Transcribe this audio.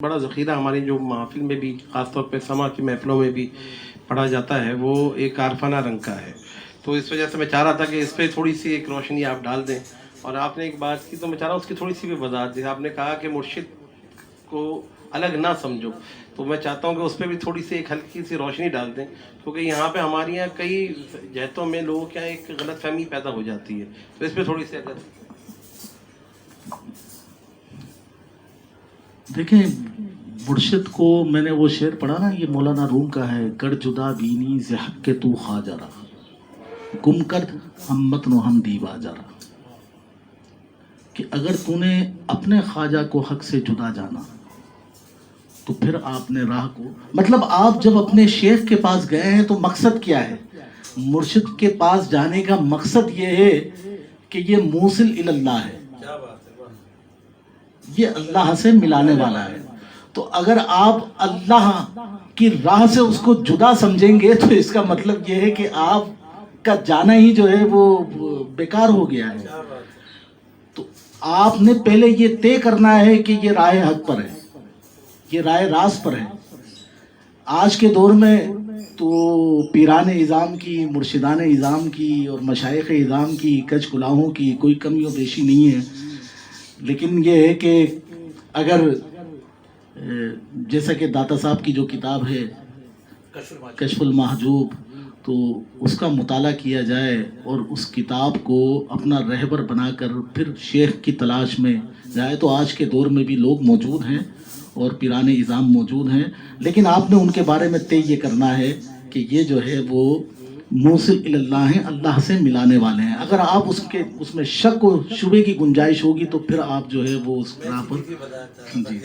بڑا ذخیرہ ہماری جو محفل میں بھی خاص طور پہ سما کی محفلوں میں بھی پڑھا جاتا ہے وہ ایک عارفانہ رنگ کا ہے. تو اس وجہ سے میں چاہ رہا تھا کہ اس پہ تھوڑی سی ایک روشنی آپ ڈال دیں. اور آپ نے ایک بات کی تو میں چاہ رہا ہوں اس کی تھوڑی سی بھی وضاحت دیں. آپ نے کہا کہ مرشد کو الگ نہ سمجھو، تو میں چاہتا ہوں کہ اس پہ بھی تھوڑی سی ایک ہلکی سی روشنی ڈال دیں، کیونکہ یہاں پہ ہمارے یہاں کئی جہتوں میں لوگوں کے یہاں ایک غلط فہمی پیدا ہو جاتی ہے. تو اس پہ تھوڑی سی اگر دیکھیں، مرشد کو میں نے وہ شعر پڑھا نا، یہ مولانا روم کا ہے، کر جدا بینی ز حق کے تو خواجہ رہا، گم کرد ہم متن و ہم دیوا جا رہا. کہ اگر تو نے اپنے خواجہ کو حق سے جدا جانا تو پھر آپ نے راہ کو، مطلب آپ جب اپنے شیخ کے پاس گئے ہیں تو مقصد کیا ہے؟ مرشد کے پاس جانے کا مقصد یہ ہے کہ یہ موصل الی اللہ ہے، یہ اللہ سے ملانے والا ہے. تو اگر آپ اللہ کی راہ سے اس کو جدا سمجھیں گے تو اس کا مطلب یہ ہے کہ آپ کا جانا ہی جو ہے وہ بیکار ہو گیا ہے. تو آپ نے پہلے یہ طے کرنا ہے کہ یہ راہ حق پر ہے، یہ راہ راست پر ہے. آج کے دور میں تو پیران اعظام کی، مرشدان اعظام کی اور مشائخ اعظام کی، کچھ کلاہوں کی کوئی کمی و بیشی نہیں ہے. لیکن یہ ہے کہ اگر جیسا کہ داتا صاحب کی جو کتاب ہے کشف المحجوب، تو اس کا مطالعہ کیا جائے اور اس کتاب کو اپنا رہبر بنا کر پھر شیخ کی تلاش میں جائے، تو آج کے دور میں بھی لوگ موجود ہیں اور پیران اعظام موجود ہیں. لیکن آپ نے ان کے بارے میں طے یہ کرنا ہے کہ یہ جو ہے وہ موصل الی اللہ ہیں، اللہ سے ملانے والے ہیں. اگر آپ اس میں شک و شبے کی گنجائش ہوگی تو پھر آپ جو ہے وہ اس راہ پر. جی.